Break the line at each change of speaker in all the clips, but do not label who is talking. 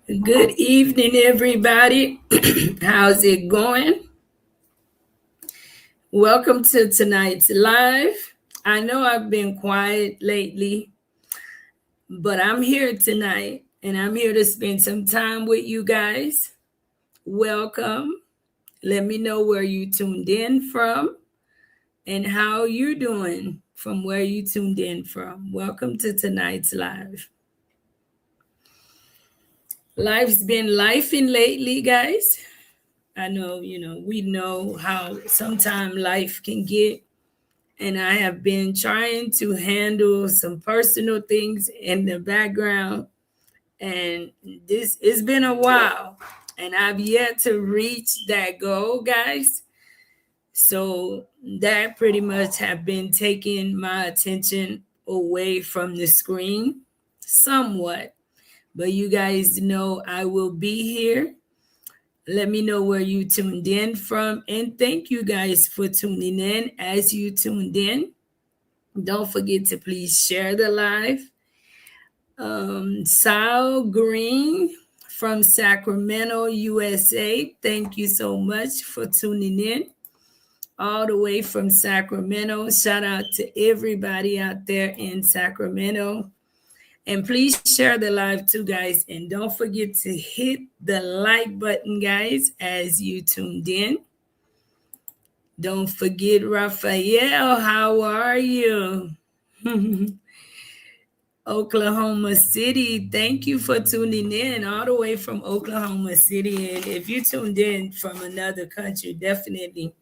Good evening, everybody. How's it going? Welcome to tonight's live. I know I've been quiet lately, but I'm here tonight and I'm here to spend some time with you guys. Welcome. Let me know where you tuned in from and how you're doing from where you tuned in from. Welcome to tonight's live. Life's been lifing lately, guys. I know, we know how sometimes life can get, and I have been trying to handle some personal things in the background, and this it's been a while, and I've yet to reach that goal, guys. So that pretty much have been taking my attention away from the screen somewhat. But you guys know I will be here. Let me know where you tuned in from. And thank you guys for tuning in. As you tuned in, don't forget to please share the live. Sal Green from Sacramento, USA. Thank you so much for tuning in. All the way from Sacramento. Shout out to everybody out there in Sacramento. And please share the live too, guys. And don't forget to hit the like button, guys, as you tuned in. Don't forget, Raphael, how are you? Oklahoma City, thank you for tuning in all the way from Oklahoma City. And if you tuned in from another country, definitely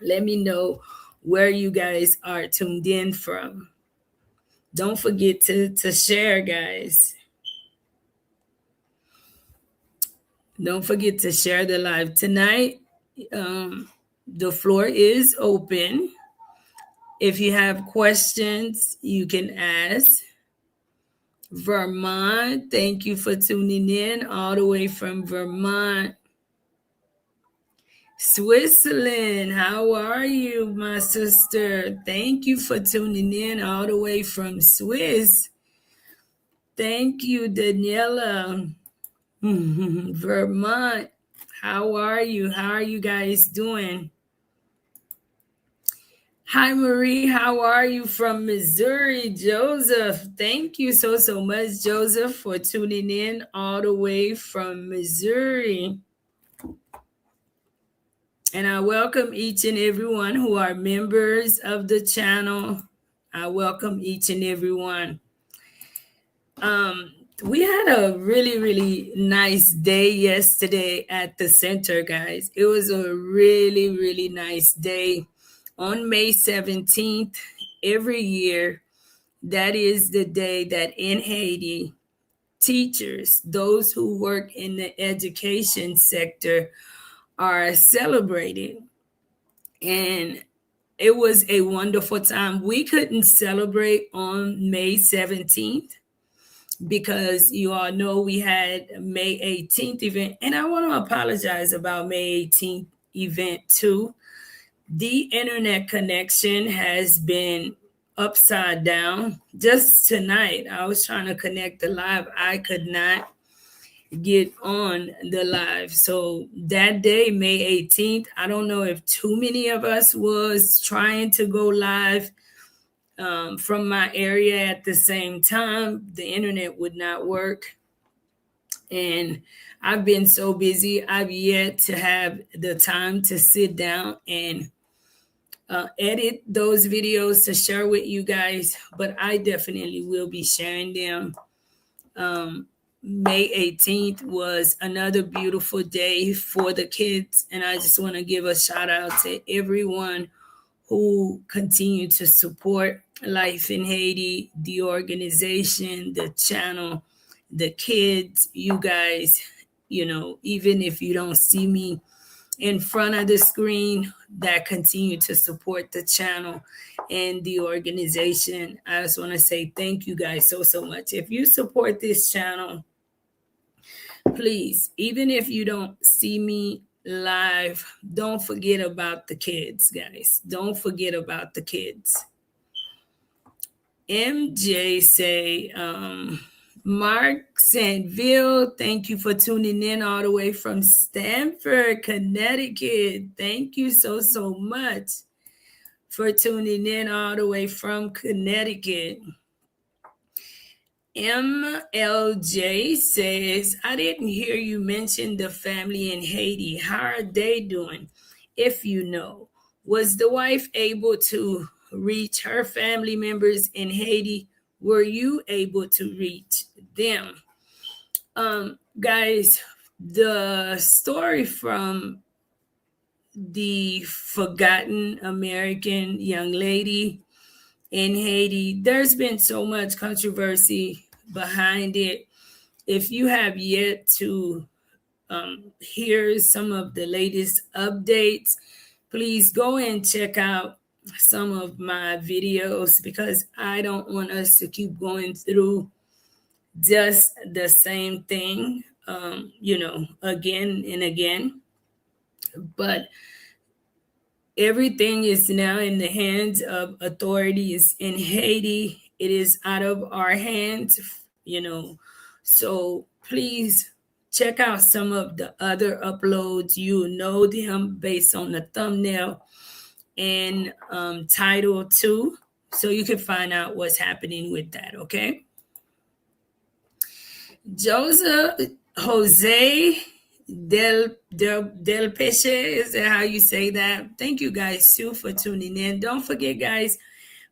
let me know where you guys are tuned in from. Don't forget to share, guys. Don't forget to share the live tonight. The floor is open. If you have questions, you can ask. Vermont, thank you for tuning in all the way from Vermont. Switzerland, how are you, my sister? Thank you for tuning in all the way from Swiss. Thank you, Daniela. Vermont, how are you? How are you guys doing? Hi, Marie. How are you from Missouri? Joseph, thank you so much, Joseph, for tuning in all the way from Missouri. And I welcome each and everyone who are members of the channel. I welcome each and everyone. We had a really nice day yesterday at the center, guys. It was a really nice day. On May 17th, every year, that is the day that in Haiti, teachers, those who work in the education sector, are celebrated. And it was a wonderful time. We couldn't celebrate on May 17th because you all know we had May 18th event. And I want to apologize about May 18th event too. The internet connection has been upside down. Just tonight, I was trying to connect the live. I could not get on the live. So that day, May 18th, I don't know if too many of us was trying to go live from my area at the same time. The internet would not work. And I've been so busy. I've yet to have the time to sit down and edit those videos to share with you guys, but I definitely will be sharing them. May 18th was another beautiful day for the kids, and I just want to give a shout out to everyone who continue to support Life in Haiti, the organization, the channel, the kids, you guys, even if you don't see me in front of the screen, that continue to support the channel and the organization. I just want to say thank you guys so much. If you support this channel, please, even if you don't see me live, don't forget about the kids, guys. Don't forget about the kids. MJ say, Mark Santville, thank you for tuning in all the way from Stamford, Connecticut. Thank you so much for tuning in all the way from Connecticut. MLJ says, I didn't hear you mention the family in Haiti. How are they doing? If you know, was the wife able to reach her family members in Haiti? Were you able to reach them? Guys, the story from the forgotten American young lady in Haiti, there's been so much controversy behind it. If you have yet to hear some of the latest updates, please go and check out some of my videos because I don't want us to keep going through just the same thing, again and again. But everything is now in the hands of authorities in Haiti. It is out of our hands. So please check out some of the other uploads. You know them based on the thumbnail and title too. So you can find out what's happening with that, okay? Joseph Jose Del Peche, is that how you say that? Thank you guys too for tuning in. Don't forget, guys,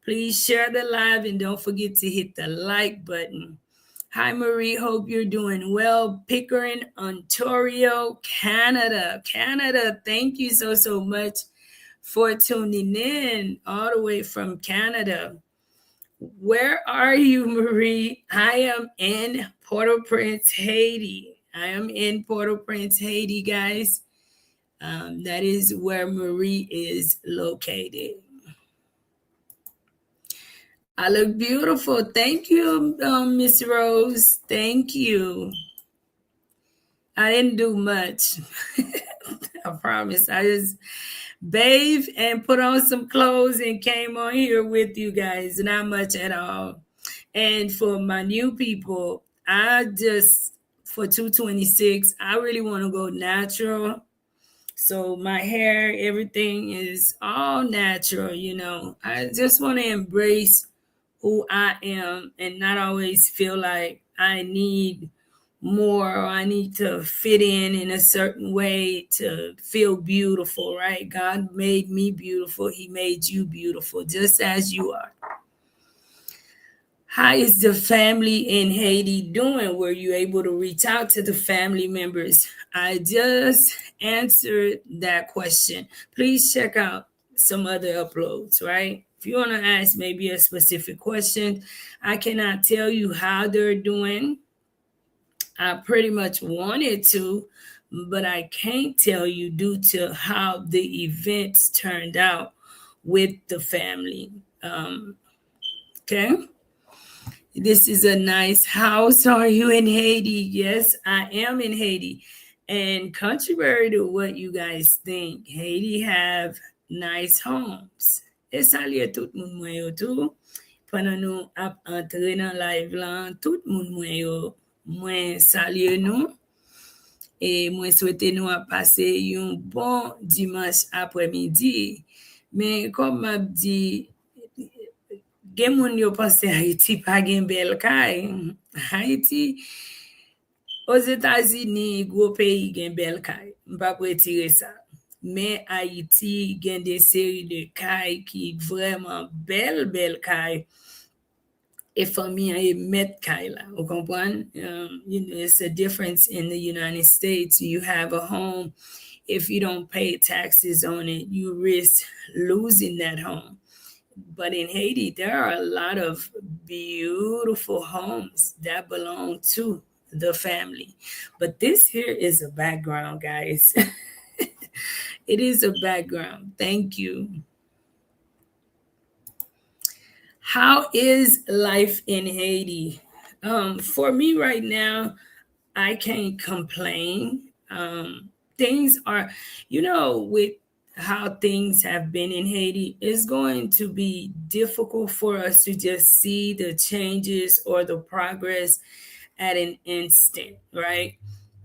please share the live and don't forget to hit the like button. Hi, Marie. Hope you're doing well. Pickering, Ontario, Canada. Canada, thank you so much for tuning in all the way from Canada. Where are you, Marie? I am in Port-au-Prince, Haiti. I am in Port-au-Prince, Haiti, guys. That is where Marie is located. I look beautiful. Thank you, Miss Rose. Thank you. I didn't do much. I promise. I just bathed and put on some clothes and came on here with you guys. Not much at all. And for my new people, for 226, I really want to go natural. So my hair, everything is all natural. I just want to embrace who I am and not always feel like I need more or I need to fit in a certain way to feel beautiful, right? God made me beautiful. He made you beautiful just as you are. How is the family in Haiti doing? Were you able to reach out to the family members? I just answered that question. Please check out some other uploads, right? If you want to ask maybe a specific question, I cannot tell you how they're doing. I pretty much wanted to, but I can't tell you due to how the events turned out with the family. Okay. This is a nice house. Are you in Haiti? Yes, I am in Haiti. And contrary to what you guys think, Haiti have nice homes. E salye tout moun mwen yo tou. Pendant nou ap entre nan live lan, tout moun mwen salye nou. E mwen souwete nou ap pase yon bon dimanche apre-midi. Men kom map di, gen moun yo pense Haiti pa gen bel kay. Haiti, os Etats-Unis, gwo peyi gen bel kay. Mpa pou etire sa. Men Haiti gen de seri de kay ki vreman bel kay. E fami an e met kay la. Ou kompran? It's a difference in the United States. You have a home. If you don't pay taxes on it, you risk losing that home. But in Haiti, there are a lot of beautiful homes that belong to the family. But this here is a background, guys. It is a background. Thank you. How is life in Haiti? For me right now, I can't complain. Things are, with how things have been in Haiti, it's going to be difficult for us to just see the changes or the progress at an instant, right?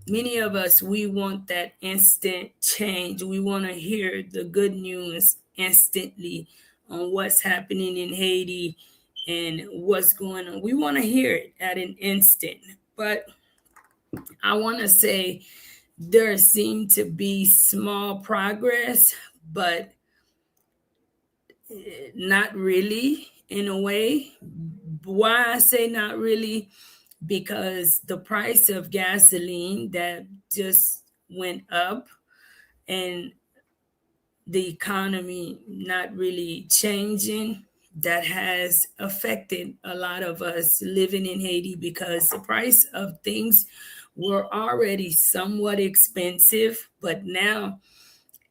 Many of us, we want that instant change. We want to hear the good news instantly on what's happening in Haiti and what's going on. We want to hear it at an instant. But I want to say there seemed to be small progress, but not really in a way. Why I say not really? Because the price of gasoline that just went up, and the economy not really changing, that has affected a lot of us living in Haiti, because the price of things were already somewhat expensive, but now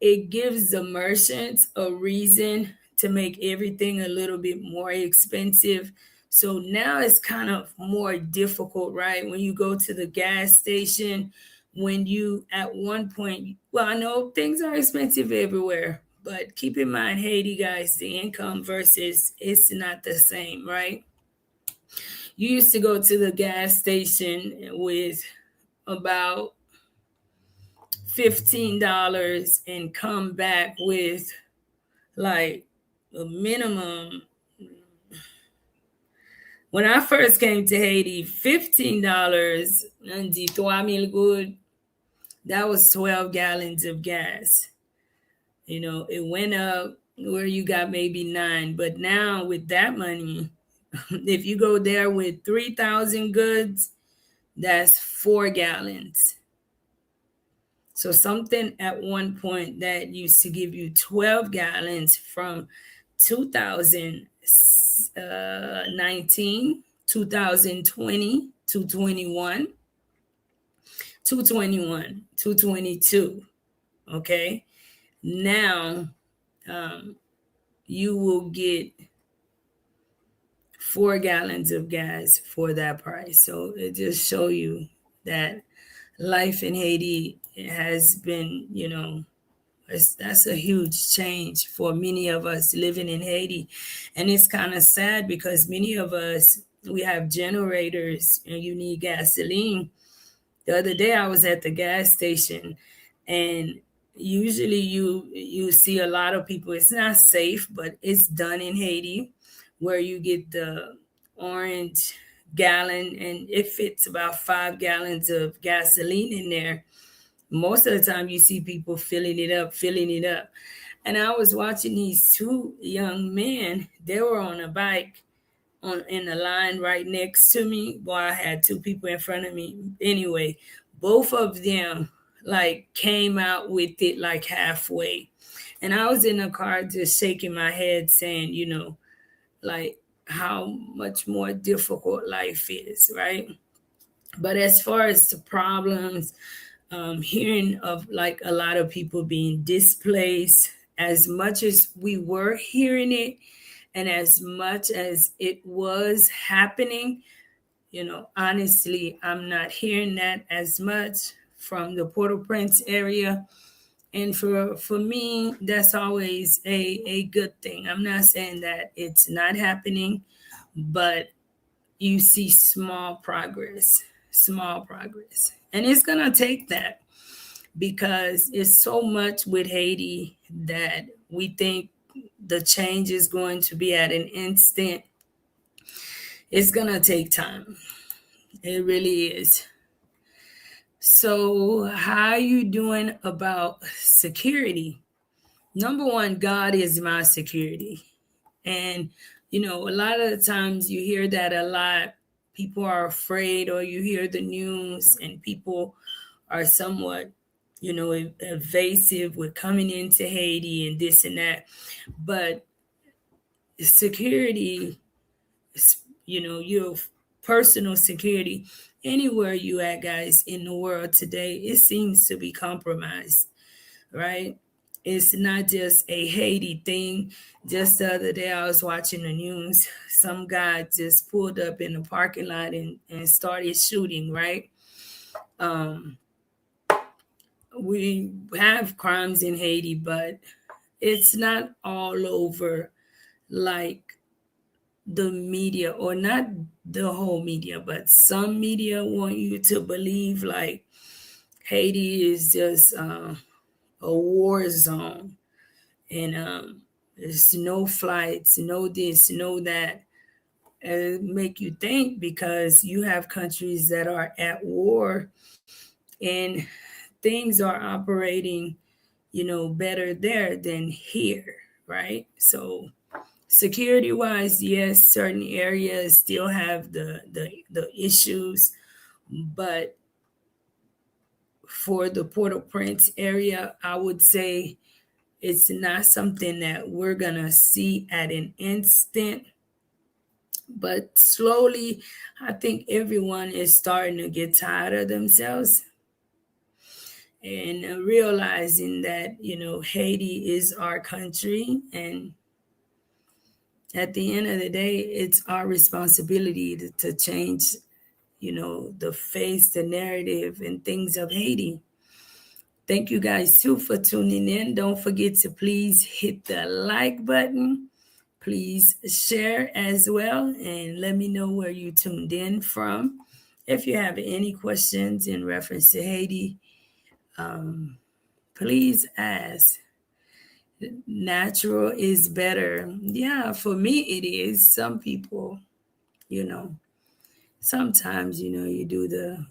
it gives the merchants a reason to make everything a little bit more expensive. So now it's kind of more difficult, right? When you go to the gas station, when you at one point, well, I know things are expensive everywhere, but keep in mind, Haiti, guys, the income versus it's not the same, right? You used to go to the gas station with about $15 and come back with like a minimum. When I first came to Haiti, $15 and the 3,000 good, that was 12 gallons of gas. You know, it went up where you got maybe nine, but now with that money, if you go there with 3,000 goods, that's 4 gallons. So something at one point that used to give you 12 gallons from 2019, 2020, 221, 221, 222. Okay. Now you will get 4 gallons of gas for that price. So it just show you that life in Haiti has been, that's a huge change for many of us living in Haiti. And it's kind of sad because many of us, we have generators and you need gasoline. The other day I was at the gas station, and usually you see a lot of people, it's not safe, but it's done in Haiti, where you get the orange gallon and it fits about 5 gallons of gasoline in there. Most of the time you see people filling it up. And I was watching these two young men, they were on a bike in the line right next to me. Boy, I had two people in front of me. Anyway, both of them like came out with it like halfway. And I was in the car just shaking my head saying, like how much more difficult life is, right? But as far as the problems, hearing of like a lot of people being displaced, as much as we were hearing it and as much as it was happening, honestly, I'm not hearing that as much from the Port-au-Prince area. And for me, that's always a good thing. I'm not saying that it's not happening, but you see small progress. And it's going to take that, because it's so much with Haiti that we think the change is going to be at an instant. It's going to take time. It really is. So, how are you doing about security? Number one, God is my security. And, a lot of the times you hear that a lot. People are afraid, or you hear the news and people are somewhat, evasive with coming into Haiti and this and that. But security, your personal security, anywhere you at, guys, in the world today, it seems to be compromised, right? It's not just a Haiti thing. Just the other day, I was watching the news. Some guy just pulled up in the parking lot and started shooting, right? We have crimes in Haiti, but it's not all over like the media, or not the whole media, but some media want you to believe like Haiti is just a war zone, and there's no flights, no this, no that. Make you think because you have countries that are at war and things are operating, better there than here, right? So security wise, yes, certain areas still have the issues, but for the Port-au-Prince area, I would say it's not something that we're gonna see at an instant, but slowly, I think everyone is starting to get tired of themselves and realizing that, Haiti is our country. And at the end of the day, it's our responsibility to change, the face, the narrative, and things of Haiti. Thank you guys too for tuning in. Don't forget to please hit the like button. Please share as well and let me know where you tuned in from. If you have any questions in reference to Haiti, um, please ask. Natural is better. Yeah, for me it is. Some people, you know, sometimes, you do the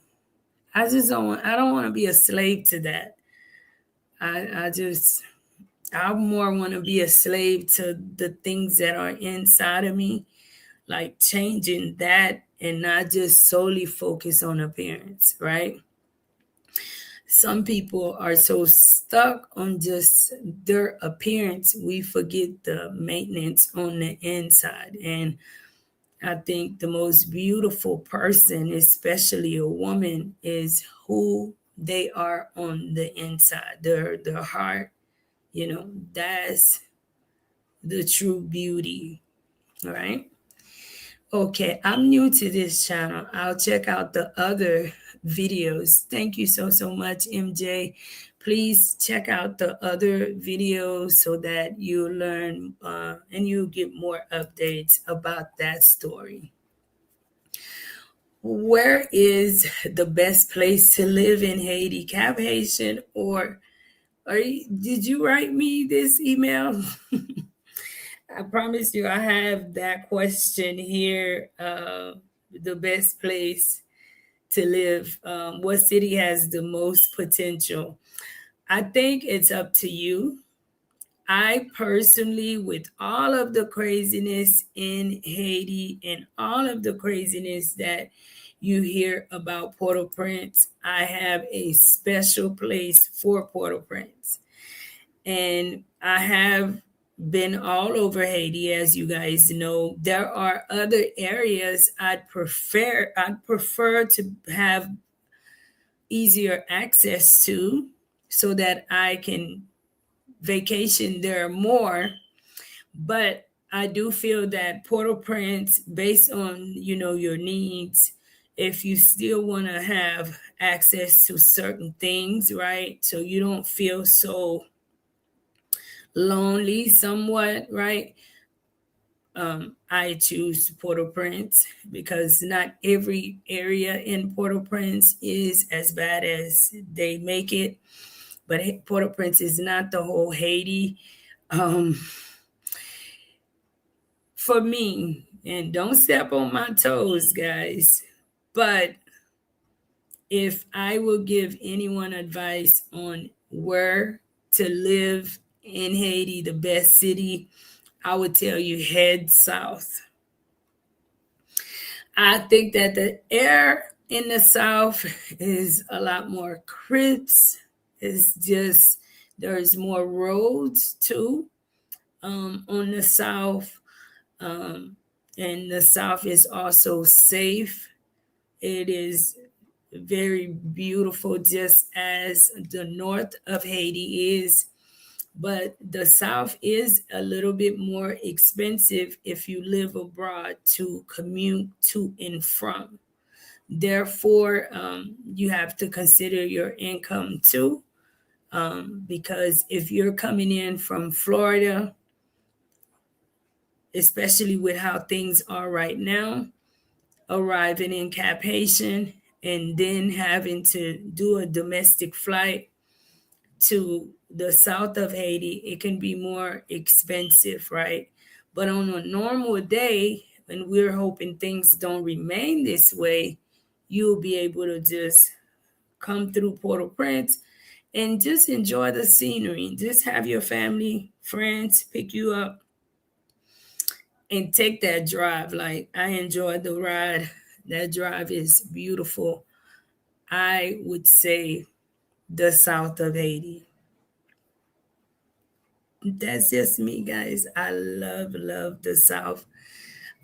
I don't want to be a slave to that. I more want to be a slave to the things that are inside of me, like changing that and not just solely focus on appearance, right? Some people are so stuck on just their appearance, we forget the maintenance on the inside. And I think the most beautiful person, especially a woman, is who they are on the inside, their heart. That's the true beauty, right? Okay, I'm new to this channel. I'll check out the other videos. Thank you so much, MJ. Please check out the other videos so that you learn and you get more updates about that story. Where is the best place to live in Haiti? Cap Haitian or did you write me this email? I promise you, I have that question here. The best place to live. What city has the most potential? I think it's up to you. I personally, with all of the craziness in Haiti and all of the craziness that you hear about Port-au-Prince, I have a special place for Port-au-Prince. And I have been all over Haiti, as you guys know. There are other areas I'd prefer to have easier access to so that I can vacation there more. But I do feel that Port-au-Prince, based on your needs, if you still want to have access to certain things, right? So you don't feel so lonely somewhat, right? I choose Port-au-Prince because not every area in Port-au-Prince is as bad as they make it. But Port-au-Prince is not the whole Haiti. Um, for me, and don't step on my toes, guys, but if I will give anyone advice on where to live in Haiti, the best city, I would tell you head south. I think that the air in the South is a lot more crisp. It's just there's more roads too on the South, um, and the South is also safe. It is very beautiful, just as the north of Haiti is. But the South is a little bit more expensive if you live abroad to commute to and from. Therefore, you have to consider your income too, because if you're coming in from Florida, especially with how things are right now, arriving in Cap Haitian and then having to do a domestic flight to the south of Haiti, it can be more expensive, right? But on a normal day, and we're hoping things don't remain this way, you'll be able to just come through Port-au-Prince and just enjoy the scenery. Just have your family, friends pick you up and take that drive. Like I enjoyed the ride. That drive is beautiful. I would say the south of Haiti. That's just me, guys. I love the south.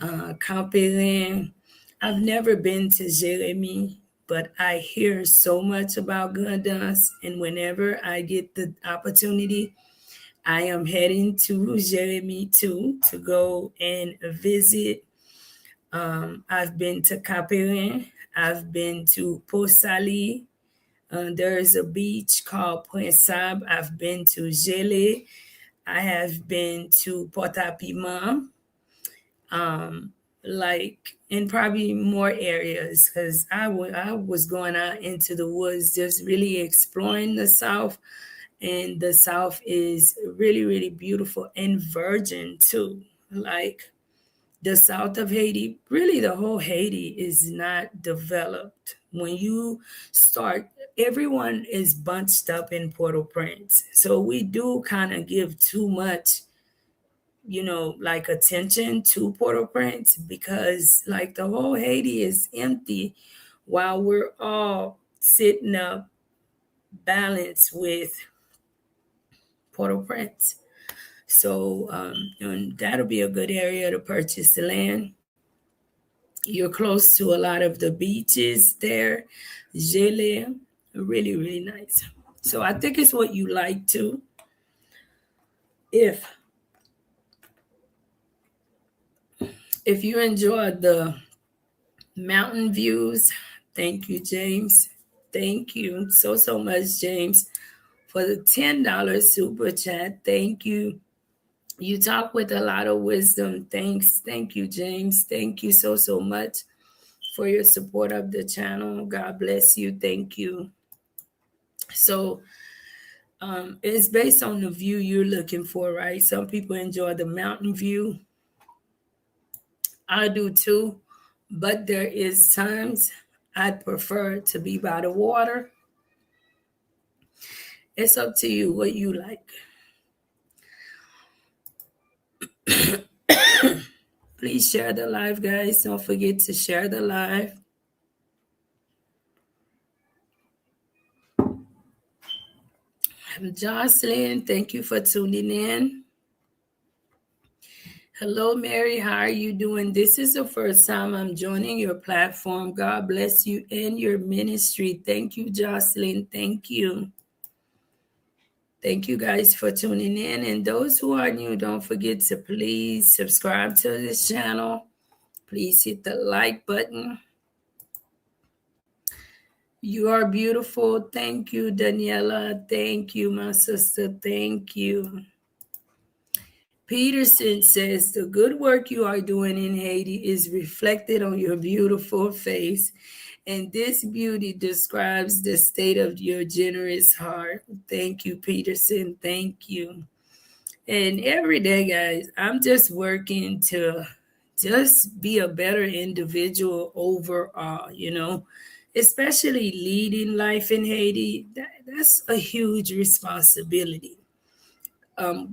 Camperin. I've never been to Jeremy, but I hear so much about Gandance, and whenever I get the opportunity, I am heading to Jeremy too to go and visit. I've been to Caperin. I've been to Posali. There is a beach called Point Sab. I've been to Gele. I have been to Port à Piment, like in probably more areas because I was going out into the woods, just really exploring the South. And the South is really, really beautiful and virgin too. Like the south of Haiti, really the whole Haiti is not developed. When you start, everyone is bunched up in Port-au-Prince. So we do kind of give too much, like attention to Port-au-Prince because like the whole Haiti is empty while we're all sitting up balanced with Port-au-Prince. So and that'll be a good area to purchase the land. You're close to a lot of the beaches there. Gele, really, really nice. So I think it's what you like too. If if you enjoy the mountain views, thank you, James. Thank you so much, James, for the $10 super chat. Thank you. You talk with a lot of wisdom. Thanks. Thank you, James. Thank you so much for your support of the channel. God bless you. Thank you. So it's based on the view you're looking for, right? Some people enjoy the mountain view. I do too. But there is times I'd prefer to be by the water. It's up to you what you like. Please share the live, guys. Don't forget to share the live. Jocelyn, thank you for tuning in. Hello, Mary. How are you doing? This is the first time I'm joining your platform. God bless you and your ministry. Thank you, Jocelyn. Thank you. Thank you guys for tuning in. And those who are new, don't forget to please subscribe to this channel. Please hit the like button. You are beautiful. Thank you, Daniela. Thank you, my sister. Thank you. Peterson says the good work you are doing in Haiti is reflected on your beautiful face, and this beauty describes the state of your generous heart. Thank you, Peterson. Thank you. And every day, guys, I'm just working to just be a better individual overall, especially leading life in Haiti. That's a huge responsibility.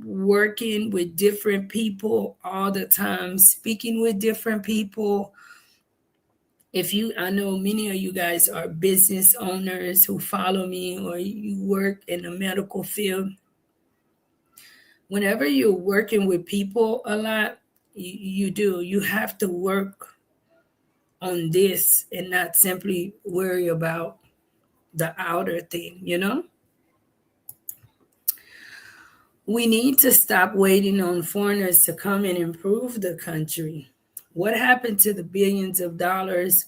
Working with different people all the time, speaking with different people. I know many of you guys are business owners who follow me or you work in the medical field. Whenever you're working with people a lot, you have to work on this and not simply worry about the outer thing. We need to stop waiting on foreigners to come and improve the country. What happened to the billions of dollars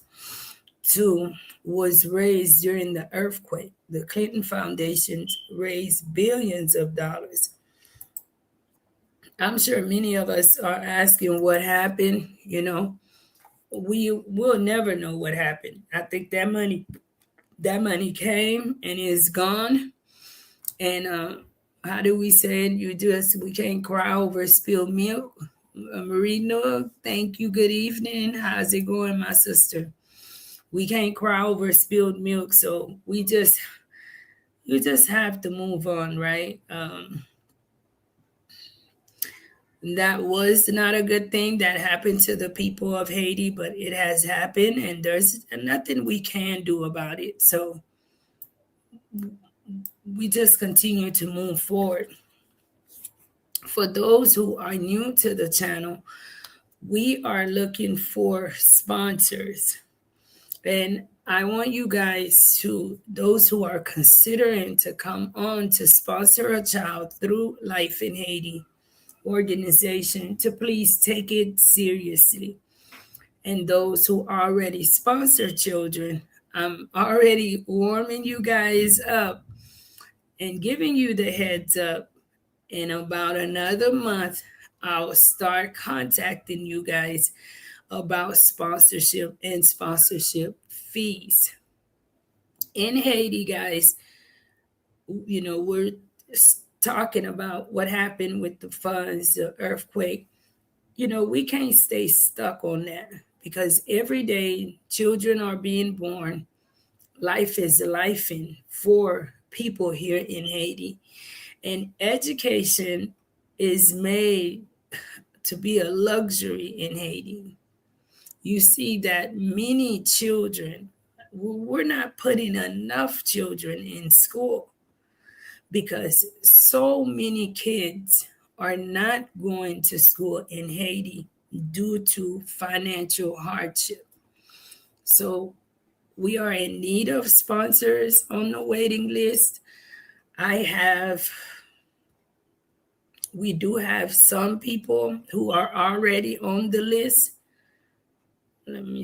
was raised during the earthquake? The Clinton Foundation raised billions of dollars. I'm sure many of us are asking what happened. we will never know what happened. I think that money came and is gone. And how do we say it? We can't cry over spilled milk. Marie Noah, thank you. Good evening. How's it going, my sister? We can't cry over spilled milk, so you just have to move on, right? That was not a good thing that happened to the people of Haiti, but it has happened, and there's nothing we can do about it. So we just continue to move forward. For those who are new to the channel, we are looking for sponsors. And I want you guys those who are considering to come on to sponsor a child through Life in Haiti organization, to please take it seriously. And those who already sponsor children, I'm already warming you guys up and giving you the heads up. In about another month, I'll start contacting you guys about sponsorship and sponsorship fees. In Haiti, guys, we're talking about what happened with the funds, the earthquake. We can't stay stuck on that because every day children are being born. Life is lifing for people here in Haiti. And education is made to be a luxury in Haiti. You see that many children, we're not putting enough children in school because so many kids are not going to school in Haiti due to financial hardship. So we are in need of sponsors on the waiting list. We do have some people who are already on the list. Um,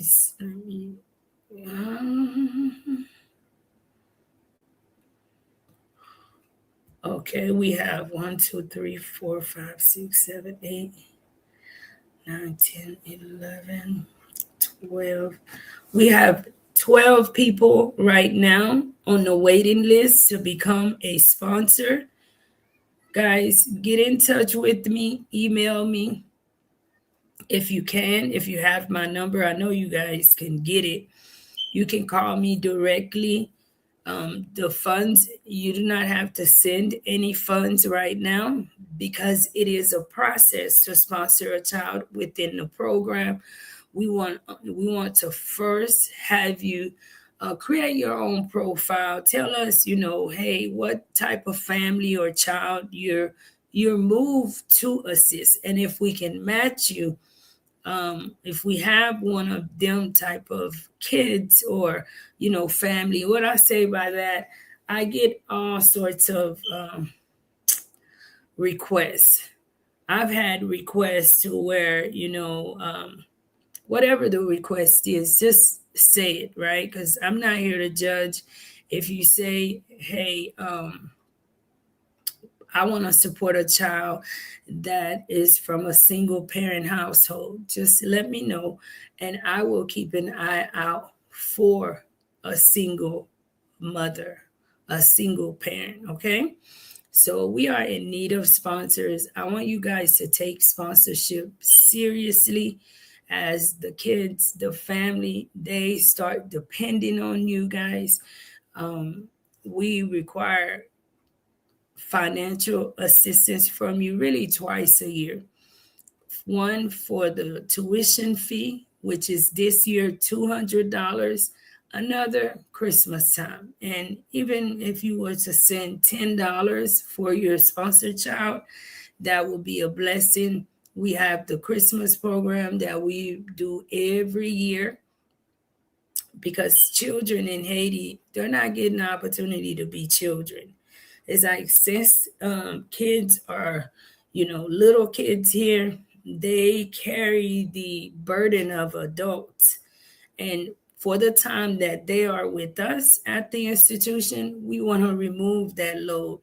okay, we have 1, 2, 3, 4, 5, 6, 7, 8, 9, 10, 11, 12. We have 12 people right now on the waiting list to become a sponsor. Guys, get in touch with me, email me if you can. If you have my number, I know you guys can get it. You can call me directly. The funds, you do not have to send any funds right now because it is a process to sponsor a child within the program. We want to first have you create your own profile. Tell us, hey, what type of family or child you're moved to assist, and if we can match you, if we have one of them type of kids or family. What I say by that, I get all sorts of requests. I've had requests to where whatever the request is, just say it, right? Because I'm not here to judge. If you say, hey, I want to support a child that is from a single parent household, just let me know and I will keep an eye out for a single mother, a single parent, okay? So we are in need of sponsors. I want you guys to take sponsorship seriously as the kids, the family, they start depending on you guys. We require financial assistance from you really twice a year. One for the tuition fee, which is this year $200, another Christmas time. And even if you were to send $10 for your sponsored child, that will be a blessing. We have the Christmas program that we do every year because children in Haiti, they're not getting the opportunity to be children. It's like since kids are, little kids here, they carry the burden of adults. And for the time that they are with us at the institution, we want to remove that load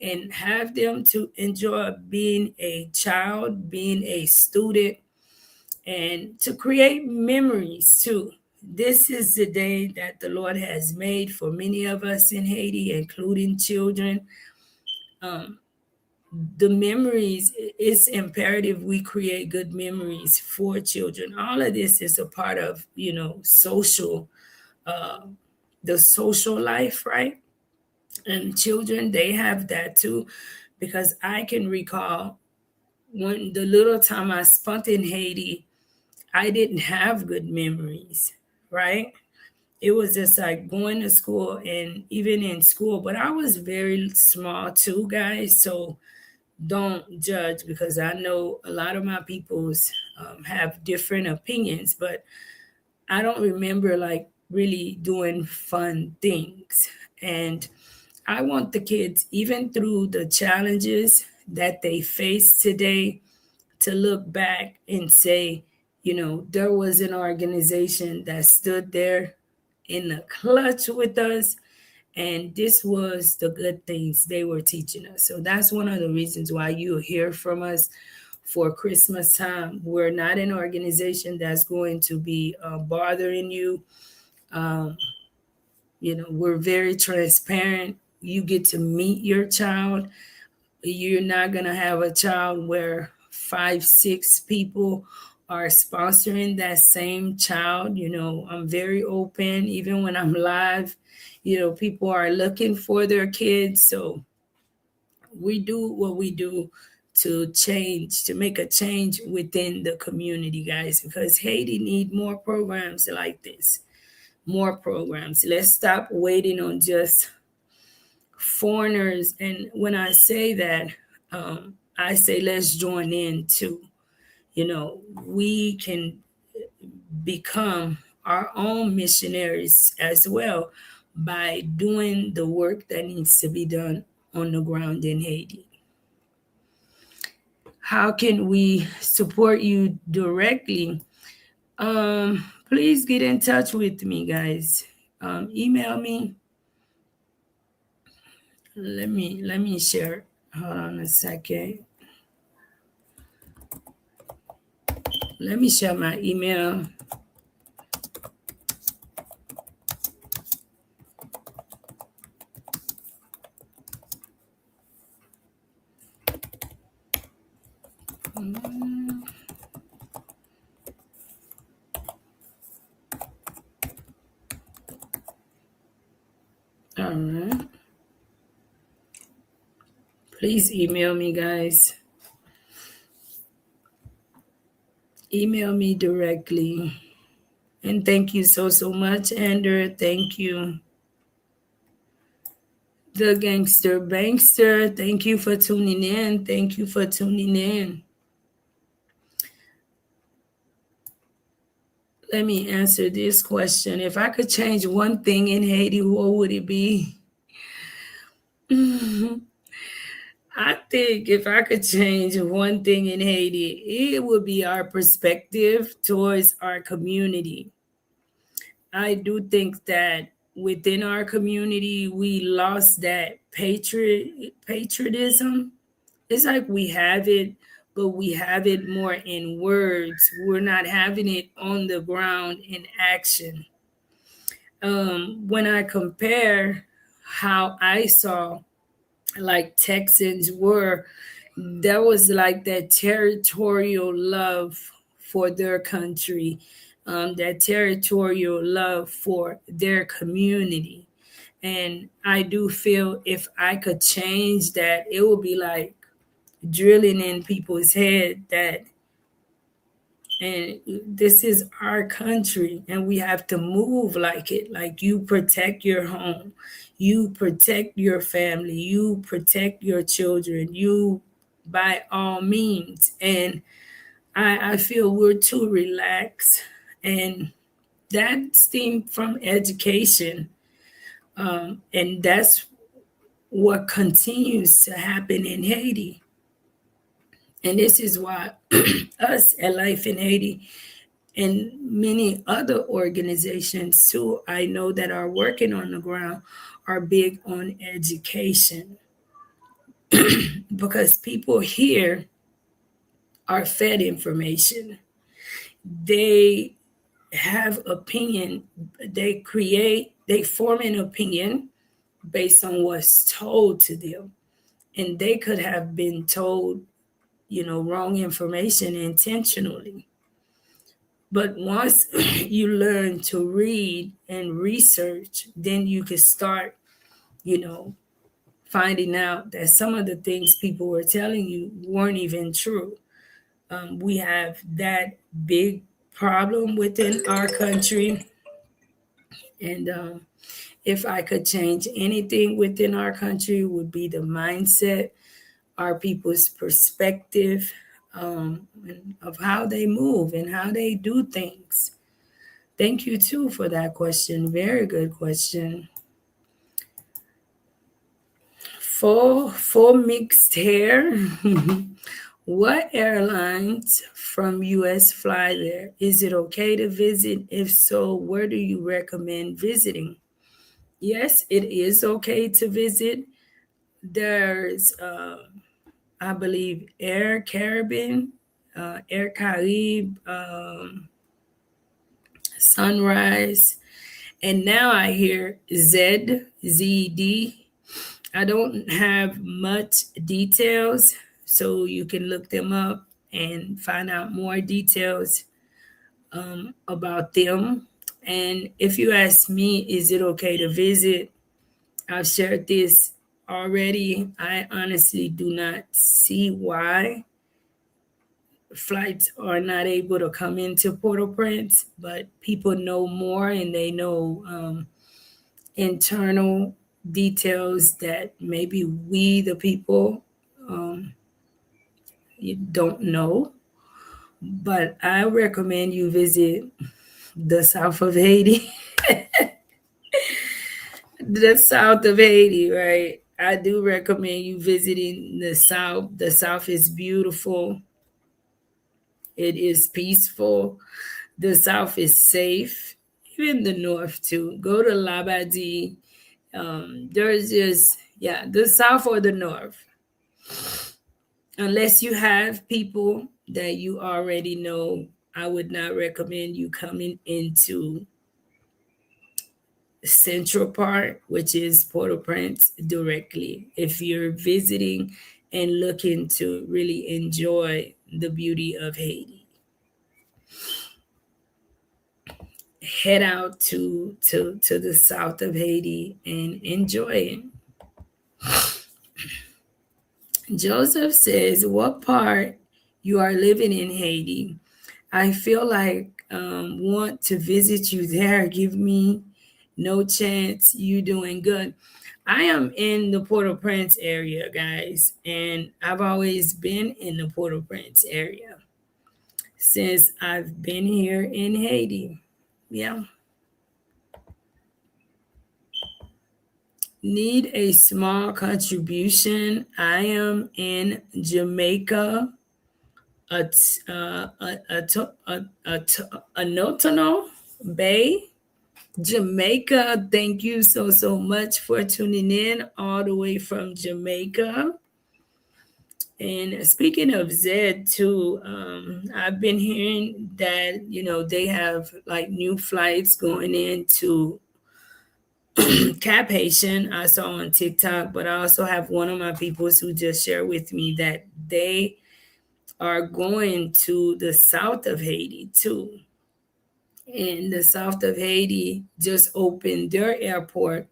and have them to enjoy being a child, being a student, and to create memories too. This is the day that the Lord has made for many of us in Haiti, including children. Um, the memories, it's imperative we create good memories for children. All of this is a part of, social, uh, the social life, right? And children, they have that too, because I can recall when the little time I spent in Haiti, I didn't have good memories, right? It was just like going to school, and even in school, but I was very small too, guys. So don't judge, because I know a lot of my peoples have different opinions, but I don't remember like really doing fun things. And I want the kids, even through the challenges that they face today, to look back and say, there was an organization that stood there in the clutch with us, and this was the good things they were teaching us. So that's one of the reasons why you hear from us for Christmas time. We're not an organization that's going to be bothering you. Um, we're very transparent. You get to meet your child. You're not going to have a child where five, six people are sponsoring that same child. I'm very open, even when I'm live. People are looking for their kids. So we do what we do to change, to make a change within the community, guys, because Haiti need more programs like this. More programs. Let's stop waiting on just foreigners. And when I say that, I say let's join in too. We can become our own missionaries as well by doing the work that needs to be done on the ground in Haiti. How can we support you directly? Please get in touch with me, guys. Email me. Let me share. Hold on a second. Let me share my email. All right. Please email me, guys. Email me directly. And thank you so much, Andrew. Thank you. The Gangster Bankster, thank you for tuning in. Thank you for tuning in. Let me answer this question. If I could change one thing in Haiti, what would it be? I think if I could change one thing in Haiti, it would be our perspective towards our community. I do think that within our community, we lost that patriotism. It's like we have it, but we have it more in words. We're not having it on the ground in action. When I compare how I saw like Texans were, that was like that territorial love for their country, that territorial love for their community. And I do feel if I could change that, it would be like drilling in people's head that, and this is our country and we have to move like it. Like, you protect your home, you protect your family, you protect your children, you by all means. And I feel we're too relaxed, and that stemmed from education. And that's what continues to happen in Haiti. And this is why us at Life in Haiti and many other organizations too, I know that are working on the ground, are big on education, because people here are fed information. They have opinion, they form an opinion based on what's told to them. And they could have been told, wrong information intentionally. But once you learn to read and research, then you can start, you know, finding out that some of the things people were telling you weren't even true. We have that big problem within our country. And if I could change anything within our country, would be the mindset, our people's perspective of how they move and how they do things. Thank you too for that question. Very good question. Full mixed hair. What airlines from US fly there? Is it okay to visit? If so, where do you recommend visiting? Yes, it is okay to visit. There's, I believe, Air Caribbean, Air Caribe, Sunrise, and now I hear ZD. I don't have much details, so you can look them up and find out more details about them. And if you ask me, is it okay to visit? I've shared this already. I honestly do not see why flights are not able to come into Port-au-Prince, but people know more and they know internal details that maybe we, the people, um, you don't know. But I recommend you visit the south of Haiti. The south of Haiti, right? I do recommend you visiting the south. The south is beautiful. It is peaceful. The south is safe. Even the north too. Go to Labadie. There's just, yeah, the south or the north. Unless you have people that you already know, I would not recommend you coming into Central Park, which is Port-au-Prince, directly. If you're visiting and looking to really enjoy the beauty of Haiti, head out to the south of Haiti and enjoy it. Joseph says, "What part you are living in Haiti? I feel like want to visit you there. Give me no chance. You doing good." I am in the Port-au-Prince area, guys, and I've always been in the Port-au-Prince area since I've been here in Haiti. Yeah. Need a small contribution. I am in Jamaica, Anotono Bay, Jamaica. Thank you so much for tuning in all the way from Jamaica. And speaking of Zed too, I've been hearing that they have like new flights going into Cap Haitian. I saw on TikTok, but I also have one of my peoples who just shared with me that they are going to the south of Haiti too. And the south of Haiti just opened their airport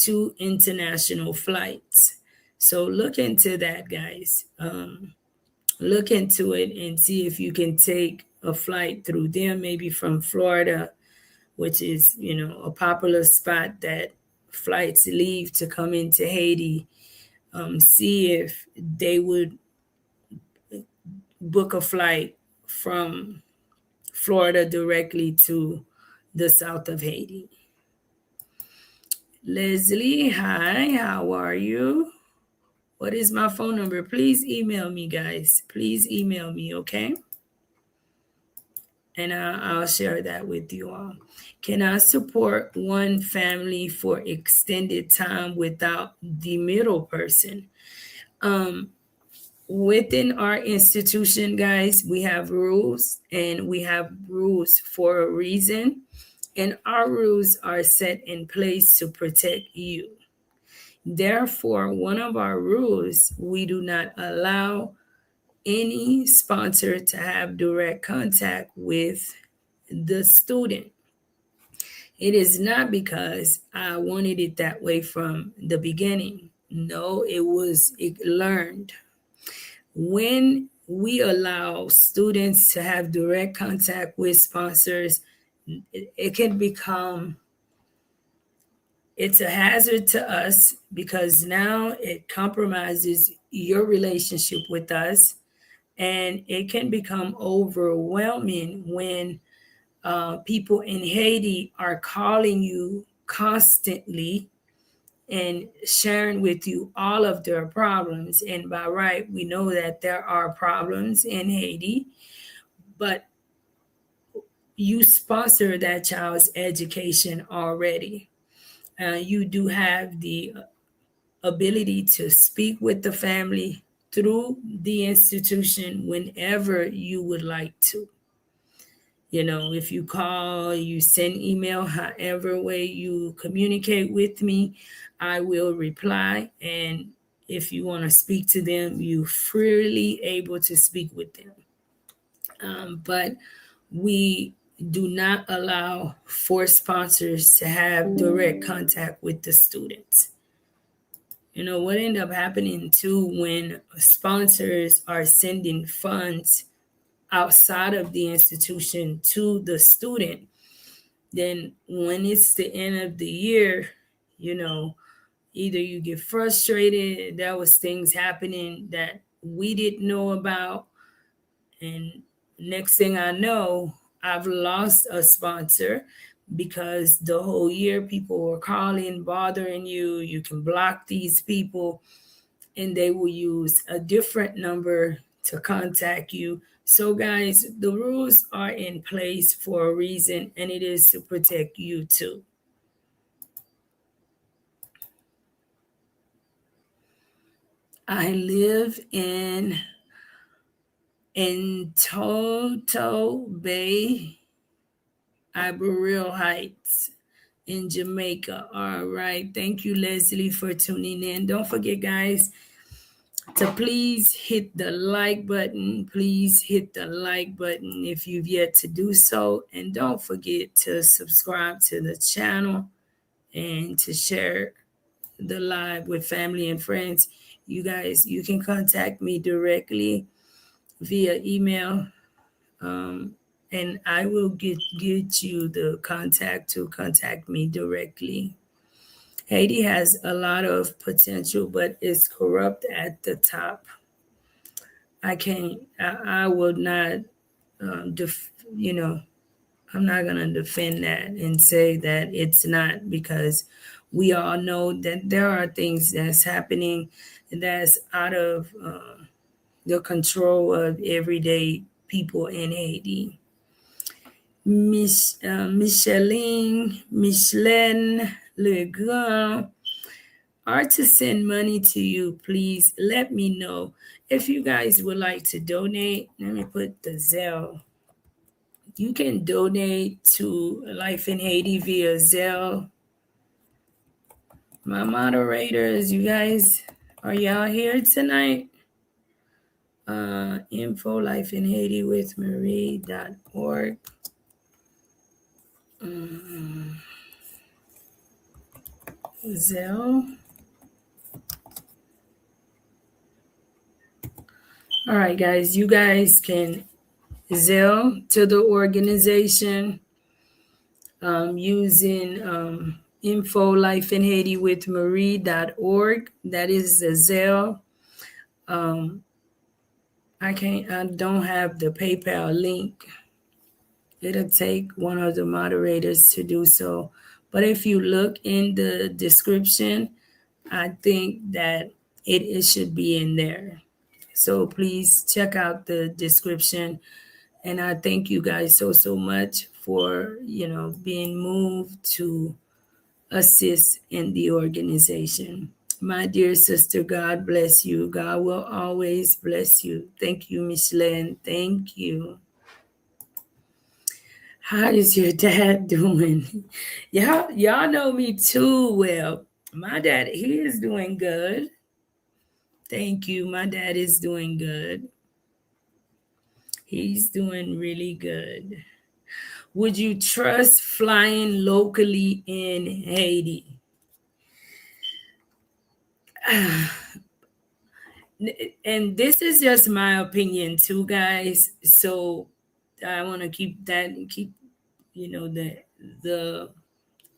to international flights. So look into that, guys. Look into it and see if you can take a flight through them, maybe from Florida, which is, a popular spot that flights leave to come into Haiti. See if they would book a flight from Florida directly to the south of Haiti. Leslie, hi, how are you? What is my phone number? Please email me, guys. Please email me, okay? And I'll share that with you all. Can I support one family for extended time without the middle person? Um, Within our institution, guys, we have rules, and we have rules for a reason. And our rules are set in place to protect you. Therefore, one of our rules, we do not allow any sponsor to have direct contact with the student. It is not because I wanted it that way from the beginning. No, it learned. When we allow students to have direct contact with sponsors, it can become it's a hazard to us because now it compromises your relationship with us, and it can become overwhelming when people in Haiti are calling you constantly and sharing with you all of their problems. And by right, we know that there are problems in Haiti, but you sponsor that child's education already. You do have the ability to speak with the family through the institution whenever you would like to. If you call, you send email, however way you communicate with me, I will reply. And if you want to speak to them, you freely able to speak with them. But we do not allow for sponsors to have direct contact with the students. What end up happening too when sponsors are sending funds outside of the institution to the student, then when it's the end of the year, you know, either you get frustrated, there was things happening that we didn't know about, and next thing I know, I've lost a sponsor because the whole year people were calling, bothering you. You can block these people, and they will use a different number to contact you. So, guys, the rules are in place for a reason, and it is to protect you too. I live in Toto Bay, Iberville Heights in Jamaica. All right. Thank you, Leslie, for tuning in. Don't forget, guys, to please hit the like button. Please hit the like button if you've yet to do so. And don't forget to subscribe to the channel and to share the live with family and friends. You guys, you can contact me directly via email. And I will get you the contact to contact me directly. Haiti has a lot of potential, but it's corrupt at the top. I can't. I will not. You know, I'm not gonna defend that and say that it's not, because we all know that there are things that's happening that's out of the control of everyday people in Haiti. Micheline Le Grand are to send money to you, please let me know. If you guys would like to donate, let me put the Zelle. You can donate to Life in Haiti via Zelle. My moderators, you guys, are y'all here tonight? Info Life in Haiti with Marie.org. Zelle. All right, guys, you guys can Zelle to the organization using info life in Haiti with Marie.org. That is the Zelle. I don't have the PayPal link. It'll take one of the moderators to do so. But if you look in the description, I think that it should be in there. So please check out the description. And I thank you guys so much for, being moved to assist in the organization. My dear sister, God bless you. God will always bless you. Thank you, Micheline. Thank you. How is your dad doing? Y'all know me too well. My dad, he is doing good. Thank you. My dad is doing good. He's doing really good. Would you trust flying locally in Haiti? And this is just my opinion too, guys. So I want to keep the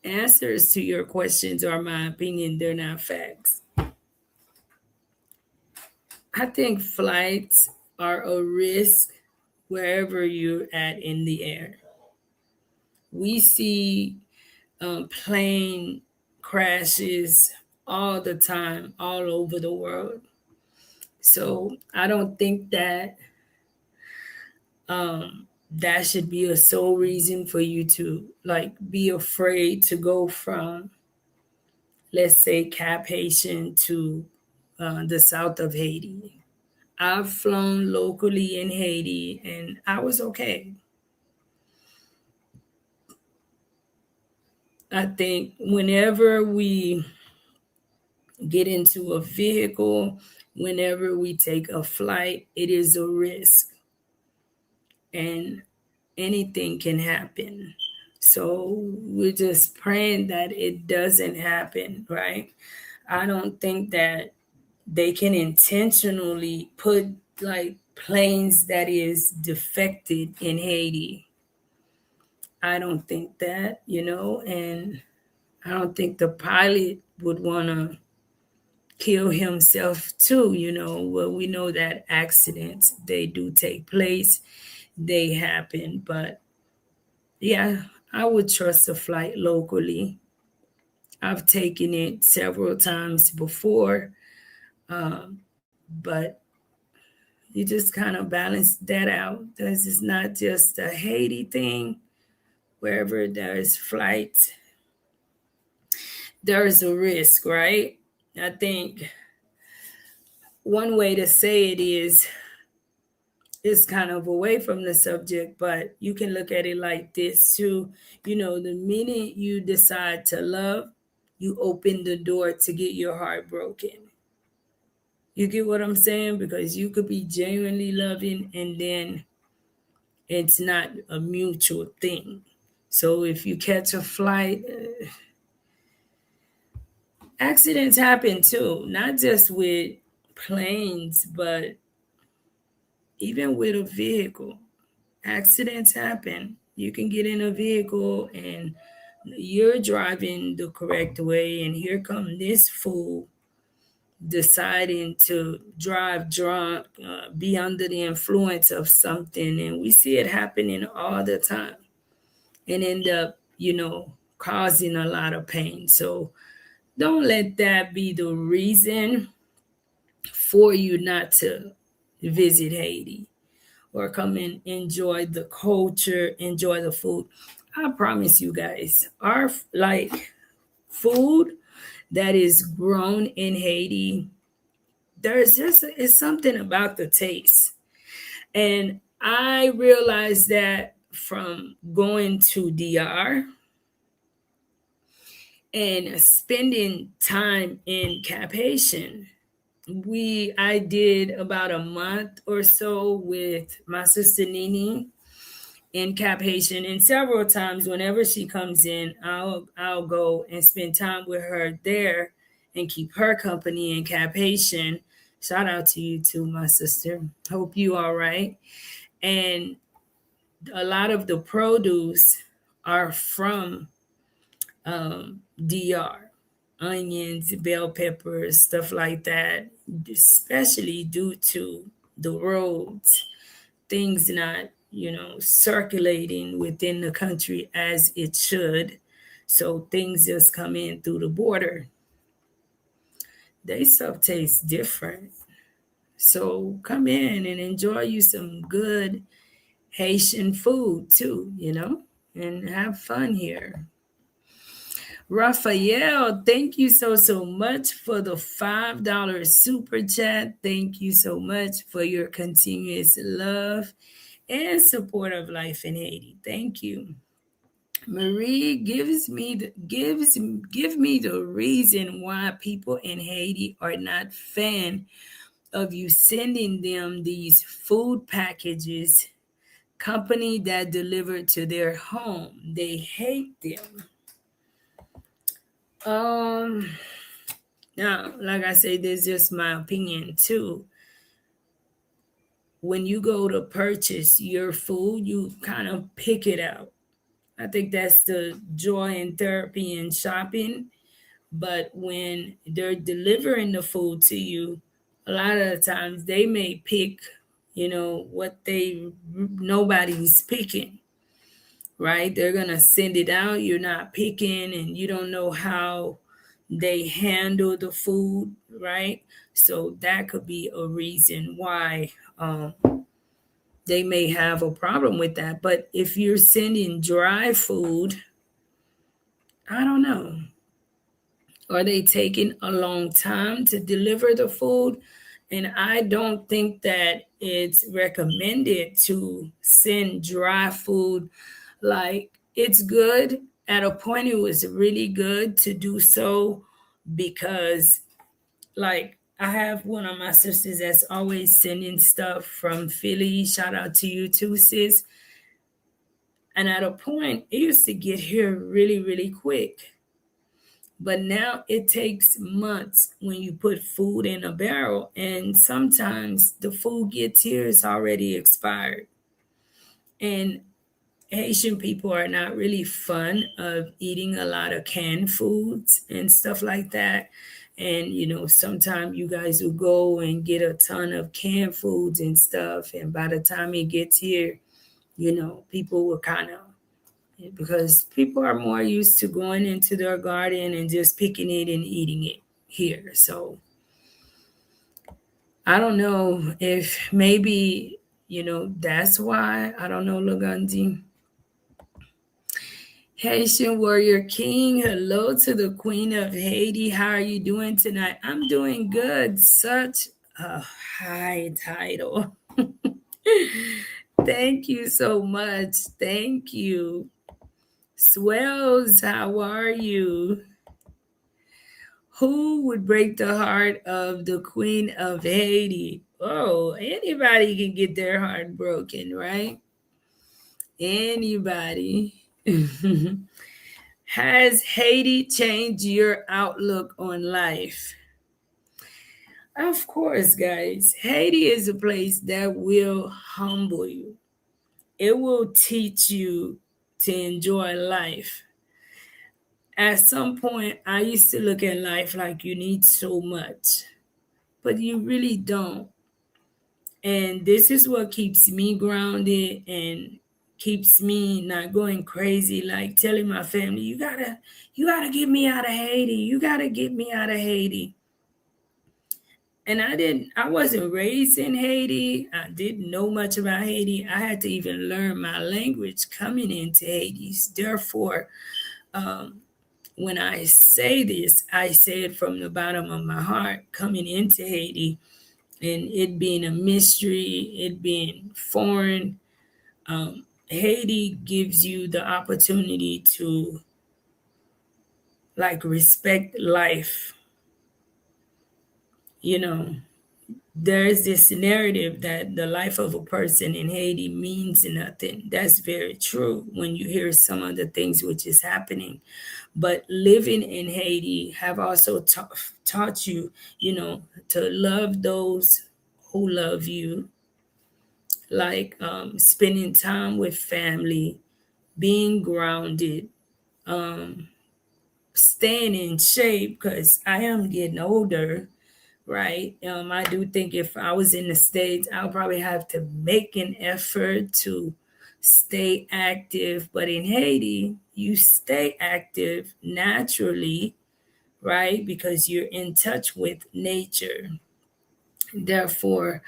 answers to your questions are my opinion, they're not facts. I think flights are a risk wherever you're at in the air. We see plane crashes all the time, all over the world. So I don't think that should be a sole reason for you to like be afraid to go from, let's say, Cap Haitian to the south of Haiti. I've flown locally in Haiti and I was okay. I think whenever we get into a vehicle, whenever we take a flight, it is a risk and anything can happen. So we're just praying that it doesn't happen, right? I don't think that they can intentionally put like planes that is defected in Haiti. I don't think that, and I don't think the pilot would want to kill himself too, Well, we know that accidents, they do take place, they happen, but yeah, I would trust a flight locally. I've taken it several times before, um, but you just kind of balance that out. This is not just a Haiti thing. Wherever there's flights, there's a risk, right? I think one way to say it is kind of away from the subject, but you can look at it like this too. The minute you decide to love, you open the door to get your heart broken. You get what I'm saying? Because you could be genuinely loving and then it's not a mutual thing. So if you catch a flight, accidents happen too, not just with planes, but even with a vehicle. Accidents happen. You can get in a vehicle and you're driving the correct way, and here come this fool deciding to drive drunk, be under the influence of something, and we see it happening all the time, and end up, causing a lot of pain. So don't let that be the reason for you not to visit Haiti or come and enjoy the culture, enjoy the food. I promise you guys, our like food that is grown in Haiti, there's just it's something about the taste. And I realized that from going to DR and spending time in Cap Haitian. I did about a month or so with my sister Nini in Cap Haitian, and several times whenever she comes in, I'll go and spend time with her there and keep her company in Cap Haitian. Shout out to you too, my sister. Hope you all right. And a lot of the produce are from DR, onions, bell peppers, stuff like that, especially due to the roads, things not, circulating within the country as it should. So things just come in through the border. They stuff tastes different. So come in and enjoy you some good Haitian food too, and have fun here. Raphael, thank you so much for the $5 super chat. Thank you so much for your continuous love and support of life in Haiti. Thank you. Marie give me the reason why people in Haiti are not fan of you sending them these food packages company that deliver to their home. They hate them. Um Now, like I say, this is just my opinion too. When you go to purchase your food, you kind of pick it out. I think that's the joy in therapy and shopping. But when they're delivering the food to you, a lot of the times they may pick, what they nobody's picking, right? They're gonna send it out. You're not picking, and you don't know how they handle the food, right? So that could be a reason why they may have a problem with that. But if you're sending dry food, I don't know. Are they taking a long time to deliver the food? And I don't think that it's recommended to send dry food. Like, it's good. At a point, it was really good to do so because, like, I have one of my sisters that's always sending stuff from Philly. Shout out to you too, sis. And at a point, it used to get here really, really quick. But now it takes months when you put food in a barrel, and sometimes the food gets here, it's already expired. And Haitian people are not really fun of eating a lot of canned foods and stuff like that. And sometimes you guys will go and get a ton of canned foods and stuff, and by the time it gets here, people will kind of, because people are more used to going into their garden and just picking it and eating it here. So I don't know if maybe, that's why. I don't know, Lagandi. Haitian Warrior King, hello to the Queen of Haiti. How are you doing tonight? I'm doing good. Such a high title. Thank you so much. Thank you. Swells, how are you? Who would break the heart of the Queen of Haiti? Oh, anybody can get their heart broken, right? Anybody. Has Haiti changed your outlook on life? Of course, guys. Haiti is a place that will humble you. It will teach you to enjoy life. At some point, I used to look at life like you need so much, but you really don't. And this is what keeps me grounded and keeps me not going crazy, like telling my family, you gotta get me out of Haiti. You gotta get me out of Haiti. And I wasn't raised in Haiti. I didn't know much about Haiti. I had to even learn my language coming into Haiti. Therefore, um, when I say this, I say it from the bottom of my heart, coming into Haiti and it being a mystery, it being foreign. Haiti gives you the opportunity to like respect life. You know, there's this narrative that the life of a person in Haiti means nothing. That's very true when you hear some of the things which is happening. But living in Haiti have also taught you, to love those who love you, like spending time with family, being grounded, um, staying in shape because I am getting older, right? I do think if I was in the States, I'll probably have to make an effort to stay active. But in Haiti, you stay active naturally, right? Because you're in touch with nature. Therefore,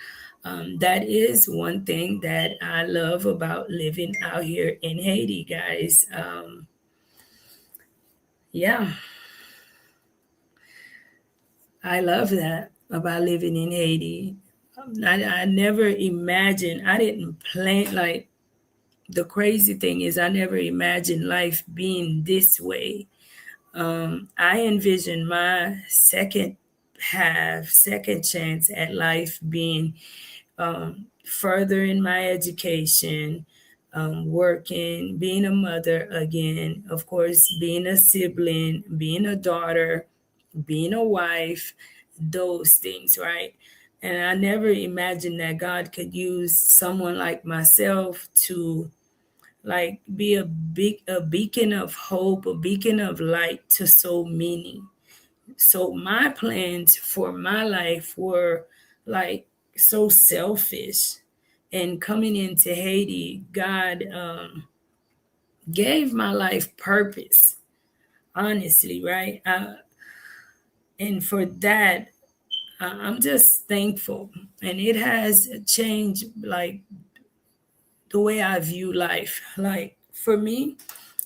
that is one thing that I love about living out here in Haiti, guys. Yeah, I love that about living in Haiti. I never imagined, I didn't plan, like, the crazy thing is, I never imagined life being this way. I envision my second chance at life being furthering my education, working, being a mother again, of course, being a sibling, being a daughter, being a wife, those things, right? And I never imagined that God could use someone like myself to like be a beacon of hope, a beacon of light to so many. So my plans for my life were like so selfish. And coming into Haiti, God gave my life purpose, honestly, right? And for that, I'm just thankful. And it has changed like the way I view life. Like for me,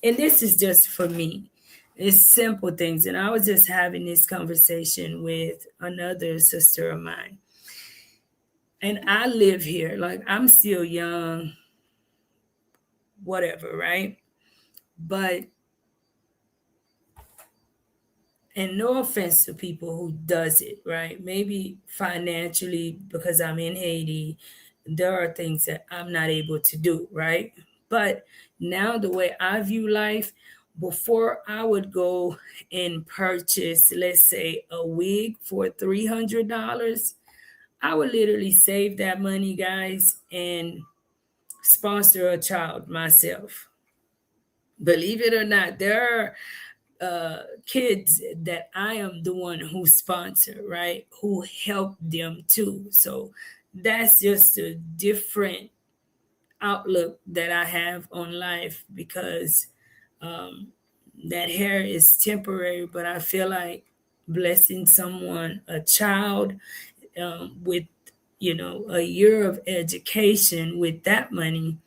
and this is just for me, it's simple things. And I was just having this conversation with another sister of mine. And I live here, like I'm still young, whatever, right? But, and no offense to people who does it, right? Maybe financially, because I'm in Haiti, there are things that I'm not able to do, right? But now the way I view life, before I would go and purchase, let's say, a wig for $300, I would literally save that money, guys, and sponsor a child myself. Believe it or not, there are kids that I am the one who sponsor, right? Who help them too. So that's just a different outlook that I have on life because um, that hair is temporary, but I feel like blessing someone, a child, with a year of education with that money,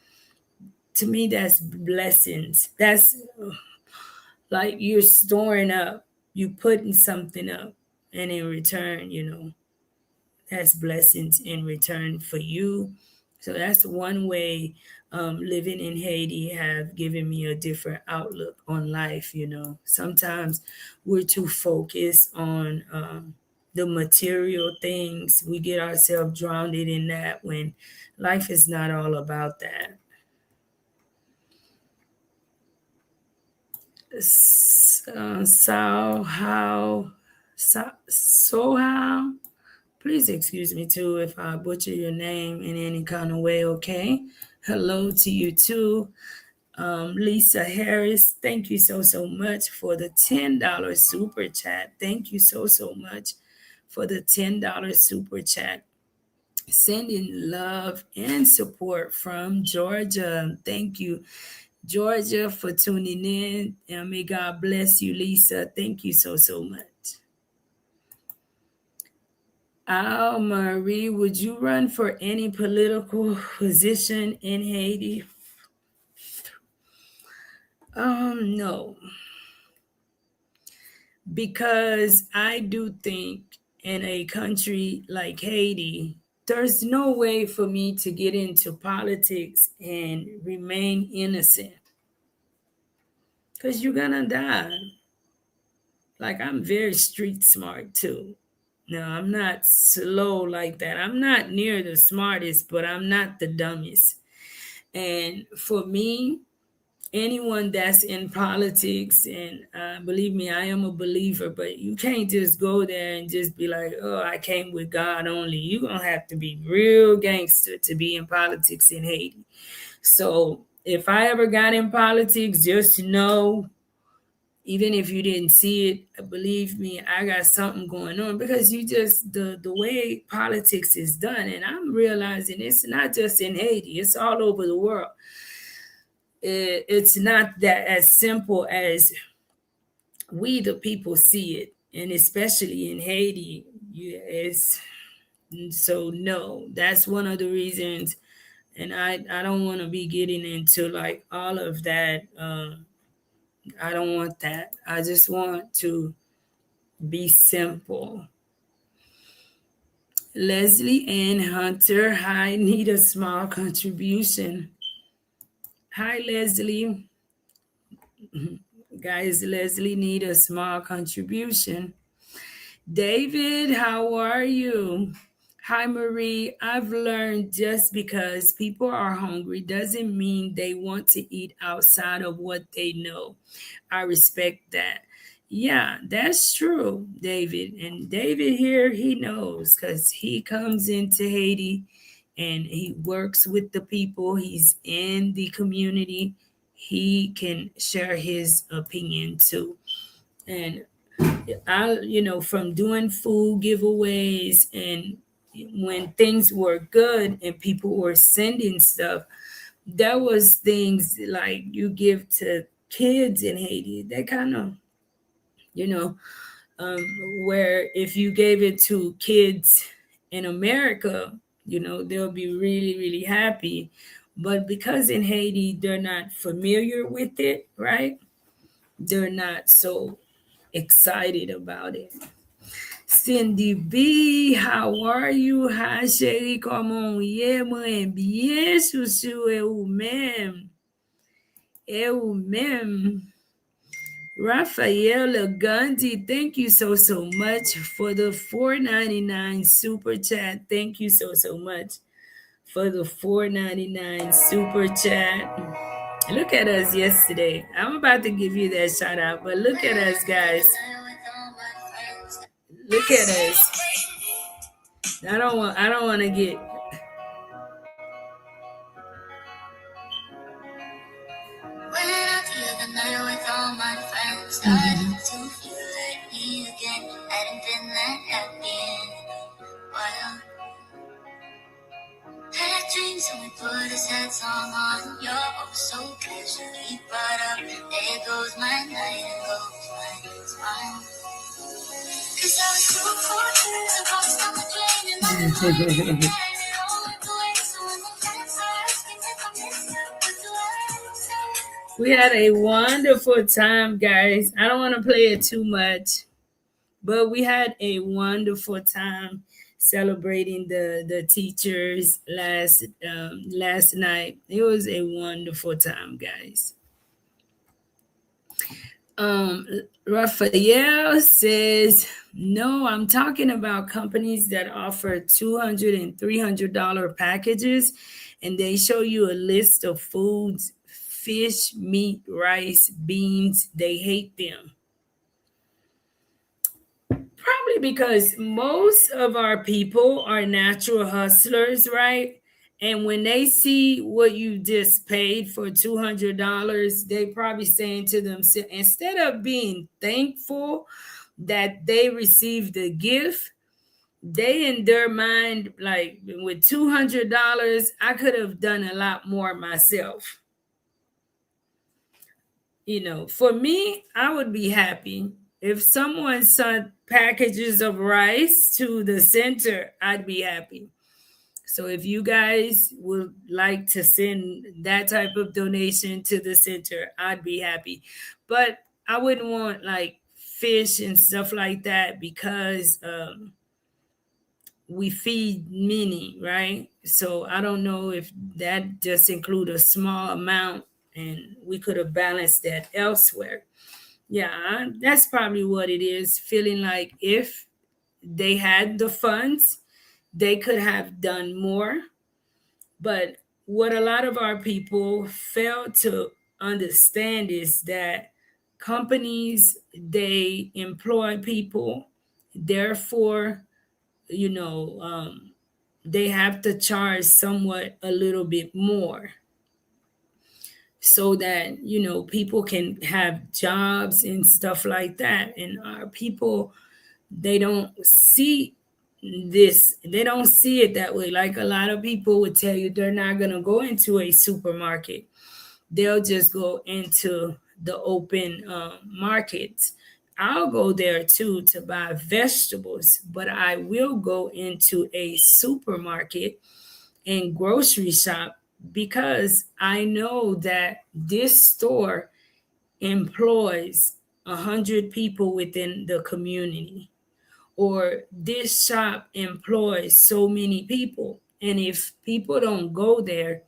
to me that's blessings. That's like you're storing up, you putting something up, and in return, that's blessings in return for you. So that's one way living in Haiti have given me a different outlook on life. Sometimes we're too focused on the material things. We get ourselves drowned in that when life is not all about that. So how, please excuse me too if I butcher your name in any kind of way, okay? Hello to you too. Lisa Harris, thank you so much for the $10 super chat. Thank you so much for the $10 super chat. Sending love and support from Georgia. Thank you, Georgia, for tuning in. And may God bless you, Lisa. Thank you so much. Al Marie, would you run for any political position in Haiti? No, because I do think in a country like Haiti, there's no way for me to get into politics and remain innocent because you're gonna die. Like, I'm very street smart too. No, I'm not slow like that. I'm not near the smartest, but I'm not the dumbest. And for me, anyone that's in politics, and believe me, I am a believer, but you can't just go there and just be like, oh, I came with God only. You're going to have to be real gangster to be in politics in Haiti. So if I ever got in politics, just know, even if you didn't see it, believe me, I got something going on because you just, the way politics is done, and I'm realizing it's not just in Haiti, it's all over the world. It's not that as simple as we the people see it, and especially in Haiti, it's so no. That's one of the reasons, and I don't want to be getting into like all of that I don't want that. I just want to be simple. Leslie Ann Hunter, I need a small contribution. Hi, Leslie. Guys, Leslie need a small contribution. David, how are you? Hi, Marie. I've learned just because people are hungry doesn't mean they want to eat outside of what they know. I respect that. Yeah, that's true, David. And David here, he knows because he comes into Haiti and he works with the people, he's in the community. He can share his opinion too. And from doing food giveaways and when things were good and people were sending stuff, that was things like you give to kids in Haiti. That kind of, you know, um, where if you gave it to kids in America, they'll be really, really happy. But because in Haiti, they're not familiar with it, right? They're not so excited about it. Cindy B, how are you? Hi, chérie, comment est? Moi, bien, chouchou, et vous-même? Et vous-même? Raphael Gandhi, thank you so, so much for the 4.99 super chat. Thank you so, so much for the 4.99 super chat. Look at us yesterday. I'm about to give you that shout out, but look at us, guys. Look at us. I don't want to get went out the other night with all my friends. Started to feel like me again. Hadn't been that happy in a while. Had dreams and we put a sad song on. You're oh so casually brought up. There goes my night and goes my smile. Cause I was too cold to bust on the drain and all the time it all went away. So when the fans are asking if I missed you, what do I say? We had a wonderful time, guys. I don't want to play it too much, but we had a wonderful time celebrating the teachers last night. It was a wonderful time, guys. Um, Raphael says, no, I'm talking about companies that offer $200 and $300 packages, and they show you a list of foods, fish, meat, rice, beans. They hate them. Probably because most of our people are natural hustlers, right? And when they see what you just paid for $200, they probably saying to themselves, instead of being thankful that they received the gift, they in their mind, like with $200, I could have done a lot more myself. For me, I would be happy if someone sent packages of rice to the center. I'd be happy. So if you guys would like to send that type of donation to the center, I'd be happy. But I wouldn't want like fish and stuff like that because we feed many, right? So I don't know if that just include a small amount and we could have balanced that elsewhere. Yeah, that's probably what it is. Feeling like if they had the funds, they could have done more. But what a lot of our people fail to understand is that companies, they employ people, therefore, you know, um, they have to charge somewhat a little bit more so that people can have jobs and stuff like that. And our people, they don't see they don't see it that way. Like a lot of people would tell you they're not going to go into a supermarket, they'll just go into the open markets. I'll go there too to buy vegetables, but I will go into a supermarket and grocery shop because I know that this store employs 100 people within the community, or this shop employs so many people. And if people don't go there,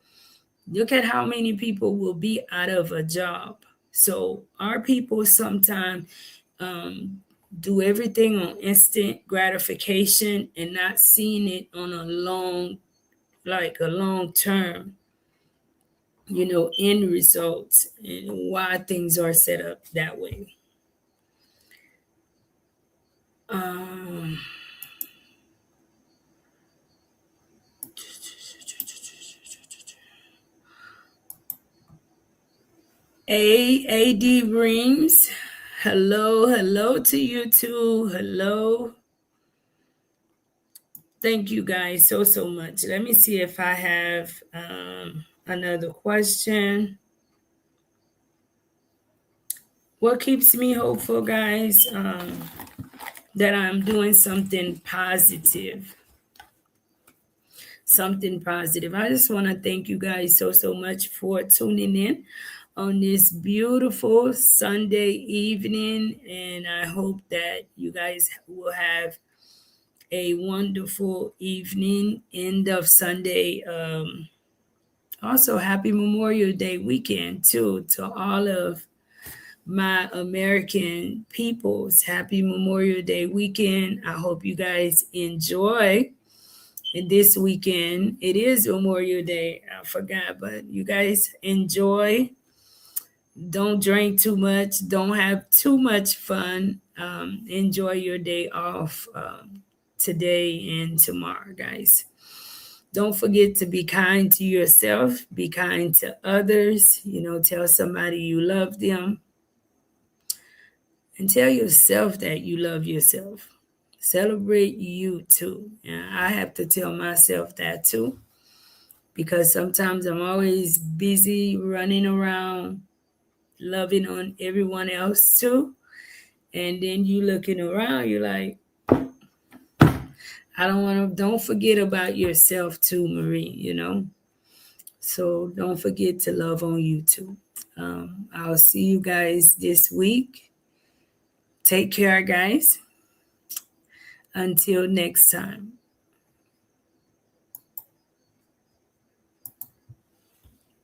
look at how many people will be out of a job. So our people sometimes um, do everything on instant gratification and not seeing it on a long, like a long term, end results, and why things are set up that way. Um, AD Reams, hello to you too. Hello. Thank you guys so much. Let me see if I have another question. What keeps me hopeful, guys? That I'm doing something positive. Something positive. I just want to thank you guys so much for tuning in on this beautiful Sunday evening. And I hope that you guys will have a wonderful evening, end of Sunday. Also, happy Memorial Day weekend, too, to all of my American peoples. Happy Memorial Day weekend. I hope you guys enjoy this weekend. It is Memorial Day. I forgot, but you guys enjoy. Don't drink too much. Don't have too much fun. Enjoy your day off today and tomorrow, guys. Don't forget to be kind to yourself, be kind to others. Tell somebody you love them, and tell yourself that you love yourself. Celebrate you too. And I have to tell myself that too, because sometimes I'm always busy running around, loving on everyone else too. And then you looking around, you're like, don't forget about yourself too, Marie. So don't forget to love on you too. I'll see you guys this week. Take care, guys. Until next time.